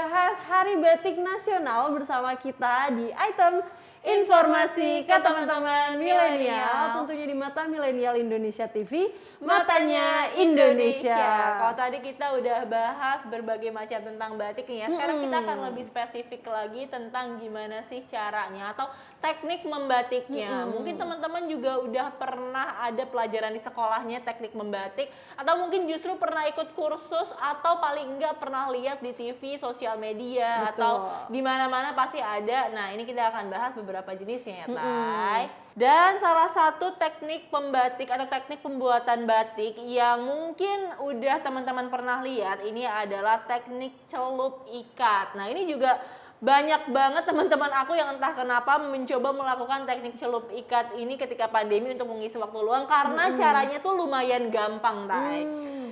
membahas Hari Batik Nasional bersama kita di Items Informasi ke teman-teman milenial, tentunya di Mata Milenial Indonesia TV, matanya Indonesia. Kalau tadi kita udah bahas berbagai macam tentang batik nih ya, sekarang kita akan lebih spesifik lagi tentang gimana sih caranya atau teknik membatiknya. Mungkin teman-teman juga udah pernah ada pelajaran di sekolahnya teknik membatik, atau mungkin justru pernah ikut kursus, atau paling enggak pernah lihat di TV, sosial media, atau di mana-mana pasti ada. Nah, ini kita akan bahas beberapa jenisnya ya, Tay. Dan salah satu teknik pembatik atau teknik pembuatan batik yang mungkin udah teman-teman pernah lihat, ini adalah teknik celup ikat. Nah, ini juga banyak banget teman-teman aku yang entah kenapa mencoba melakukan teknik celup ikat ini ketika pandemi untuk mengisi waktu luang, karena caranya tuh lumayan gampang, Tay.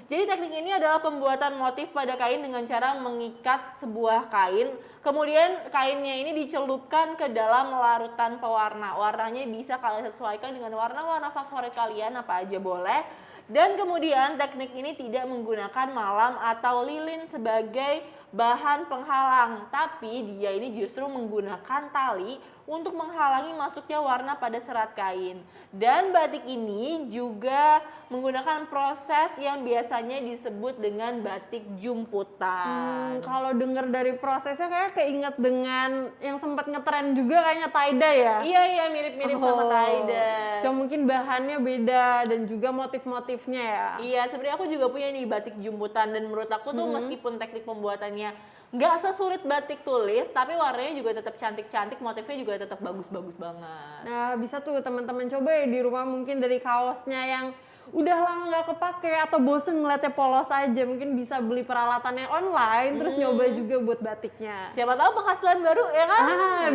Jadi teknik ini adalah pembuatan motif pada kain dengan cara mengikat sebuah kain, kemudian kainnya ini dicelupkan ke dalam larutan pewarna. Warnanya bisa kalian sesuaikan dengan warna-warna favorit kalian, apa aja boleh. Dan kemudian teknik ini tidak menggunakan malam atau lilin sebagai bahan penghalang, tapi dia ini justru menggunakan tali untuk menghalangi masuknya warna pada serat kain. Dan batik ini juga menggunakan proses yang biasanya disebut dengan batik jumputan. Kalau dengar dari prosesnya kayak keinget dengan yang sempat ngetren juga kayaknya tie-dye ya? Iya, mirip-mirip sama tie-dye. Cuma mungkin bahannya beda dan juga motif-motifnya ya? Iya, sebenarnya aku juga punya nih batik jumputan, dan menurut aku tuh meskipun teknik pembuatannya nggak sesulit batik tulis, tapi warnanya juga tetap cantik-cantik, motifnya juga tetap bagus-bagus banget. Nah, bisa tuh teman-teman coba ya di rumah, mungkin dari kaosnya yang udah lama nggak kepake atau bosen ngeliatnya polos aja, mungkin bisa beli peralatannya online terus nyoba juga buat batiknya. Siapa tahu penghasilan baru ya kan?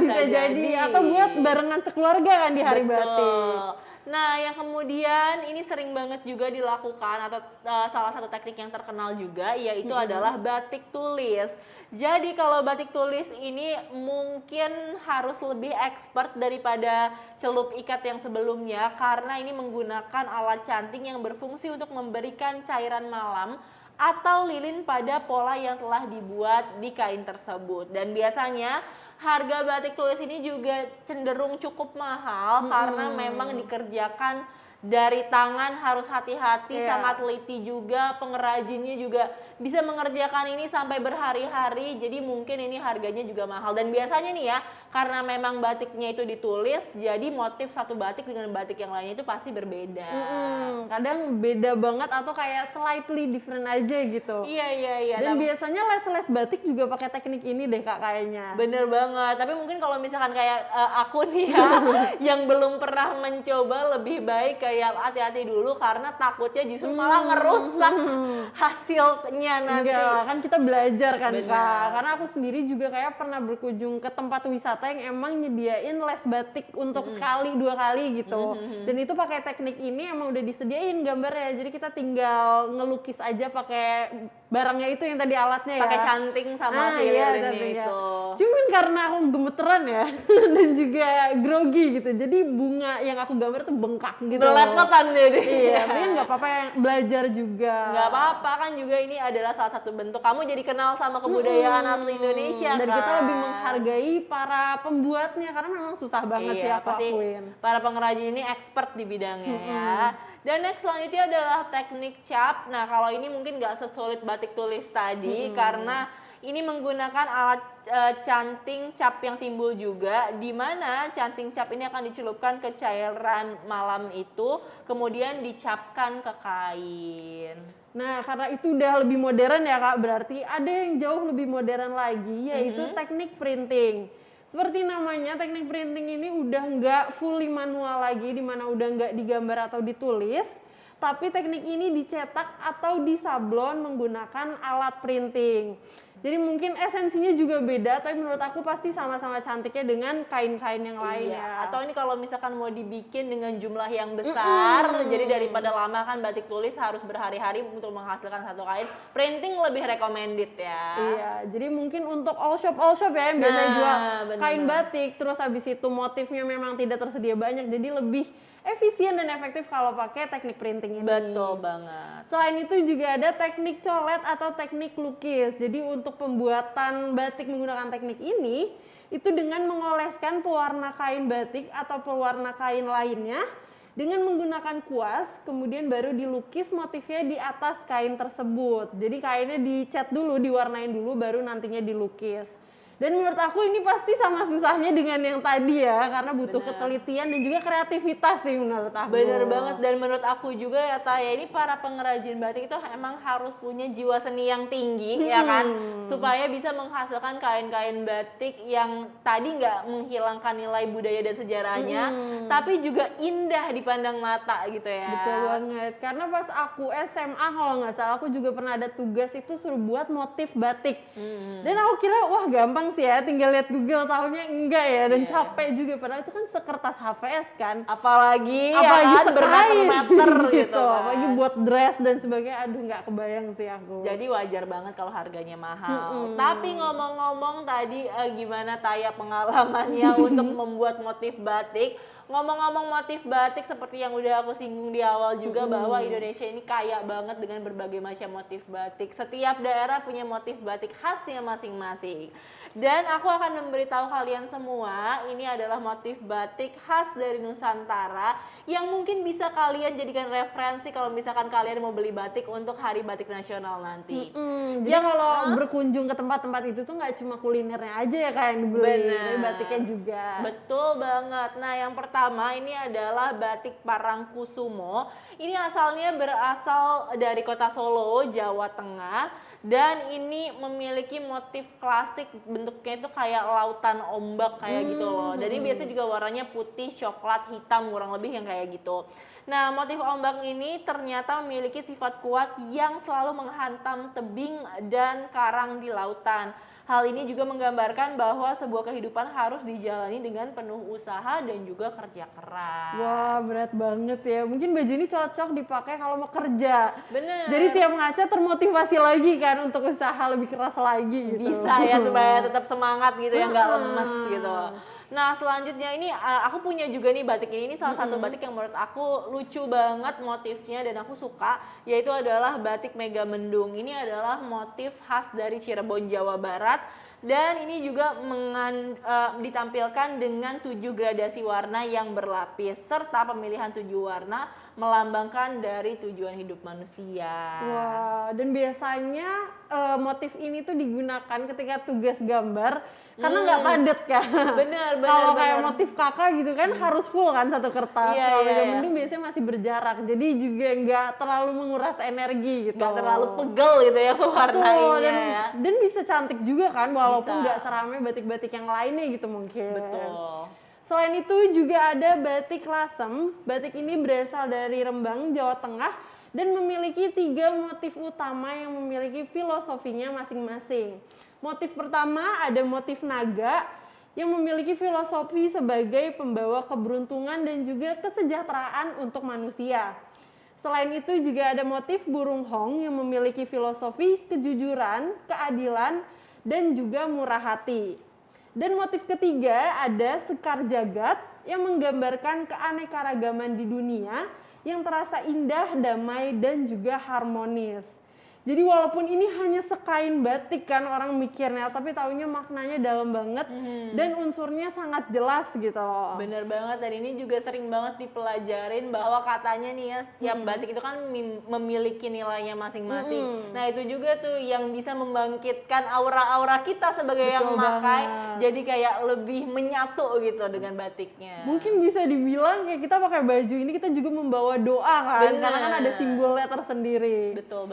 Bisa jadi, atau buat barengan sekeluarga kan di hari batik. Nah, yang kemudian ini sering banget juga dilakukan atau salah satu teknik yang terkenal juga yaitu adalah batik tulis. Jadi kalau batik tulis ini mungkin harus lebih expert daripada celup ikat yang sebelumnya, karena ini menggunakan alat canting yang berfungsi untuk memberikan cairan malam atau lilin pada pola yang telah dibuat di kain tersebut. Dan biasanya harga batik tulis ini juga cenderung cukup mahal karena memang dikerjakan dari tangan, harus hati-hati, sangat teliti juga, pengrajinnya juga bisa mengerjakan ini sampai berhari-hari, jadi mungkin ini harganya juga mahal. Dan biasanya nih ya, karena memang batiknya itu ditulis, jadi motif satu batik dengan batik yang lainnya itu pasti berbeda. Kadang beda banget atau kayak slightly different aja gitu. Iya. Dan biasanya les-les batik juga pakai teknik ini deh Kak kayaknya. Bener banget, tapi mungkin kalau misalkan kayak aku nih ya, yang belum pernah mencoba, lebih baik kayak hati-hati dulu karena takutnya justru malah ngerusak hasilnya nanti. Enggak, kan kita belajar kan Kak. Karena aku sendiri juga kayak pernah berkunjung ke tempat wisata yang emang nyediain les batik untuk sekali, 2 kali gitu. Dan itu pakai teknik ini emang udah disediain gambarnya. Jadi kita tinggal ngelukis aja pakai barangnya itu yang tadi alatnya ya. Pakai canting sama si lilinnya itu. Cuman karena aku gemeteran ya dan juga grogi gitu. Jadi bunga yang aku gambar tuh bengkak gitu. Belepotan deh. Iya, tapi kan nggak apa-apa, yang belajar juga. Nggak apa-apa kan, juga ini adalah salah satu bentuk kamu jadi kenal sama kebudayaan asli Indonesia. Dan kan? kita lebih menghargai para pembuatnya karena memang susah banget sih aku lakuin. Para pengrajin ini expert di bidangnya ya. Dan next selanjutnya adalah teknik cap. Nah, kalau ini mungkin nggak sesulit batik tulis tadi karena ini menggunakan alat canting cap yang timbul juga, di mana canting cap ini akan dicelupkan ke cairan malam itu, kemudian dicapkan ke kain. Nah, karena itu udah lebih modern ya Kak, berarti ada yang jauh lebih modern lagi, yaitu teknik printing. Seperti namanya, teknik printing ini udah nggak fully manual lagi, di mana udah nggak digambar atau ditulis, tapi teknik ini dicetak atau disablon menggunakan alat printing. Jadi mungkin esensinya juga beda, tapi menurut aku pasti sama-sama cantiknya dengan kain-kain yang lain ya. Atau ini kalau misalkan mau dibikin dengan jumlah yang besar, jadi daripada lama kan batik tulis harus berhari-hari untuk menghasilkan satu kain, printing lebih recommended ya. Iya, jadi mungkin untuk all shop ya yang biasanya jual kain batik, terus habis itu motifnya memang tidak tersedia banyak, jadi lebih efisien dan efektif kalau pakai teknik printing ini. Betul banget. Selain itu juga ada teknik colet atau teknik lukis. Jadi untuk untuk pembuatan batik menggunakan teknik ini itu dengan mengoleskan pewarna kain batik atau pewarna kain lainnya dengan menggunakan kuas, kemudian baru dilukis motifnya di atas kain tersebut. Jadi kainnya dicat dulu, diwarnain dulu, baru nantinya dilukis. Dan menurut aku ini pasti sama susahnya dengan yang tadi ya, karena butuh ketelitian dan juga kreativitas sih menurut aku. Bener banget, dan menurut aku juga ya Taya, ini para pengrajin batik itu emang harus punya jiwa seni yang tinggi ya kan, supaya bisa menghasilkan kain-kain batik yang tadi nggak menghilangkan nilai budaya dan sejarahnya, tapi juga indah dipandang mata gitu ya. Betul banget, karena pas aku SMA kalau nggak salah aku juga pernah ada tugas itu suruh buat motif batik. Dan aku kira wah gampang sih ya, tinggal lihat Google, tahunya enggak ya, dan capek juga, padahal itu kan sekertas HVS kan. Apalagi ya kan, sekain bermeter-meter gitu kan. apalagi buat dress dan sebagainya, aduh nggak kebayang sih aku. Jadi wajar banget kalau harganya mahal. Tapi ngomong-ngomong tadi gimana Taya pengalamannya untuk membuat motif batik. Ngomong-ngomong motif batik, seperti yang udah aku singgung di awal juga, bahwa Indonesia ini kaya banget dengan berbagai macam motif batik. Setiap daerah punya motif batik khasnya masing-masing. Dan aku akan memberitahu kalian semua, ini adalah motif batik khas dari Nusantara yang mungkin bisa kalian jadikan referensi kalau misalkan kalian mau beli batik untuk Hari Batik Nasional nanti. Jadi kalau berkunjung ke tempat-tempat itu tuh nggak cuma kulinernya aja ya kayak yang dibeli, tapi batiknya juga. Betul banget. Nah, yang pertama ini adalah batik Parangkusumo. Ini asalnya berasal dari kota Solo, Jawa Tengah. Dan ini memiliki motif klasik, bentuknya itu kayak lautan ombak kayak gitu loh. Jadi biasanya juga warnanya putih, coklat, hitam, kurang lebih yang kayak gitu. Nah, motif ombak ini ternyata memiliki sifat kuat yang selalu menghantam tebing dan karang di lautan. Hal ini juga menggambarkan bahwa sebuah kehidupan harus dijalani dengan penuh usaha dan juga kerja keras. Wah, berat banget ya. Mungkin baju ini cocok dipakai kalau mau kerja. Bener. Jadi tiap ngaca termotivasi lagi kan untuk usaha lebih keras lagi gitu. Bisa ya, supaya tetap semangat gitu ya, nggak lemes gitu. Nah, selanjutnya ini aku punya juga nih batik ini salah satu batik yang menurut aku lucu banget motifnya dan aku suka, yaitu adalah batik Megamendung. Ini adalah motif khas dari Cirebon, Jawa Barat. Dan ini juga ditampilkan dengan 7 gradasi warna yang berlapis serta pemilihan 7 warna melambangkan dari tujuan hidup manusia. Wah, dan biasanya motif ini tuh digunakan ketika tugas gambar karena nggak padat kan. Bener. Kalau kayak motif kakak gitu kan harus full kan satu kertas. Iya, Kalau iya, Megamendung biasanya masih berjarak, jadi juga nggak terlalu menguras energi gitu. Nggak terlalu pegel gitu ya warnainnya ya. Dan bisa cantik juga kan, walaupun Bisa. nggak seramai batik-batik yang lainnya gitu mungkin. Betul. Selain itu juga ada batik Lasem. Batik ini berasal dari Rembang, Jawa Tengah dan memiliki 3 motif utama yang memiliki filosofinya masing-masing. Motif pertama ada motif naga yang memiliki filosofi sebagai pembawa keberuntungan dan juga kesejahteraan untuk manusia. Selain itu juga ada motif burung hong yang memiliki filosofi kejujuran, keadilan, dan juga murah hati. Dan motif ketiga ada Sekar Jagat yang menggambarkan keanekaragaman di dunia yang terasa indah, damai, dan juga harmonis. Jadi walaupun ini hanya sekain batik kan orang mikirnya, tapi taunya maknanya dalam banget dan unsurnya sangat jelas gitu loh. Bener banget, dan ini juga sering banget dipelajarin bahwa katanya nih ya, setiap batik itu kan memiliki nilainya masing-masing. Nah, itu juga tuh yang bisa membangkitkan aura-aura kita sebagai yang memakai, jadi kayak lebih menyatu gitu dengan batiknya. Mungkin bisa dibilang kayak kita pakai baju ini kita juga membawa doa kan, karena kan ada simbolnya tersendiri. Betul.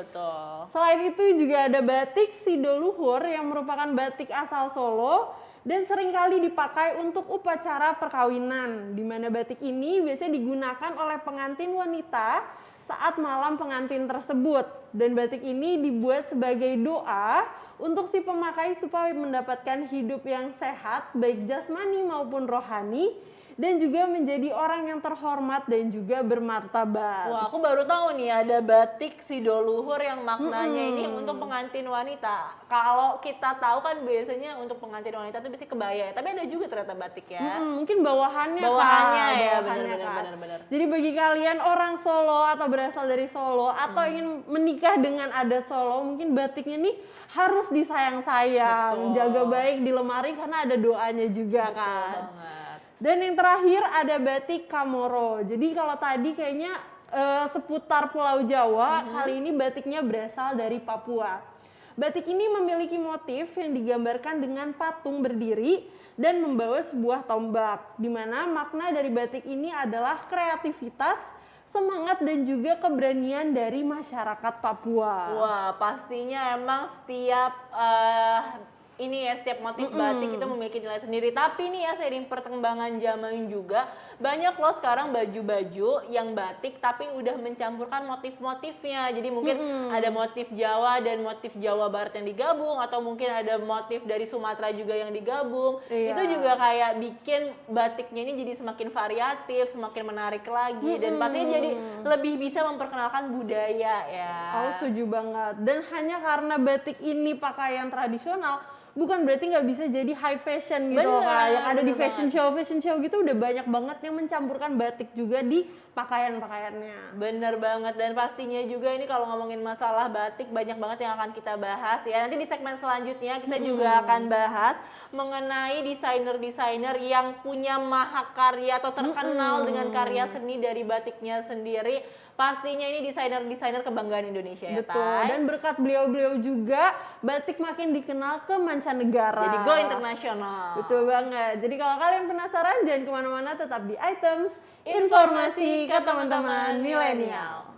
Selain itu juga ada batik Sidoluhur yang merupakan batik asal Solo dan seringkali dipakai untuk upacara perkawinan, di mana batik ini biasanya digunakan oleh pengantin wanita saat malam pengantin tersebut. Dan batik ini dibuat sebagai doa untuk si pemakai supaya mendapatkan hidup yang sehat baik jasmani maupun rohani, dan juga menjadi orang yang terhormat dan juga bermartabat. Wah, aku baru tahu nih ada batik Sidoluhur yang maknanya ini untuk pengantin wanita. Kalau kita tahu kan biasanya untuk pengantin wanita itu biasanya kebaya, tapi ada juga ternyata batik ya. Mungkin bawahannya Bawahannya Kak, ya, bawahannya, benar-benar Kak. benar. Jadi bagi kalian orang Solo atau berasal dari Solo atau ingin menikah dengan adat Solo, mungkin batiknya nih harus disayang-sayang, Betul. jaga baik di lemari karena ada doanya juga kan. Banget. Dan yang terakhir ada batik Kamoro. Jadi kalau tadi kayaknya seputar Pulau Jawa, kali ini batiknya berasal dari Papua. Batik ini memiliki motif yang digambarkan dengan patung berdiri dan membawa sebuah tombak, di mana makna dari batik ini adalah kreativitas, semangat dan juga keberanian dari masyarakat Papua. Wah, pastinya emang setiap ini ya, setiap motif batik itu memiliki nilai sendiri. Tapi nih ya, seiring perkembangan zaman juga banyak loh sekarang baju-baju yang batik tapi udah mencampurkan motif-motifnya. Jadi mungkin ada motif Jawa dan motif Jawa Barat yang digabung, atau mungkin ada motif dari Sumatera juga yang digabung. Iya. Itu juga kayak bikin batiknya ini jadi semakin variatif, semakin menarik lagi, dan pastinya jadi lebih bisa memperkenalkan budaya ya. Aku setuju banget. Dan hanya karena batik ini pakaian tradisional, bukan berarti nggak bisa jadi high fashion gitu Bener, kan. Yang ada di bener fashion show gitu udah banyak banget yang mencampurkan batik juga di pakaian-pakaiannya. Bener banget, dan pastinya juga ini kalau ngomongin masalah batik banyak banget yang akan kita bahas ya. Nanti di segmen selanjutnya kita juga akan bahas mengenai desainer-desainer yang punya mahakarya atau terkenal dengan karya seni dari batiknya sendiri. Pastinya ini desainer-desainer kebanggaan Indonesia ya, Betul. Tay. Dan berkat beliau-beliau juga batik makin dikenal ke mancanegara. Jadi go internasional. Betul banget. Jadi kalau kalian penasaran jangan kemana-mana, tetap di Items Informasi ke teman-teman milenial.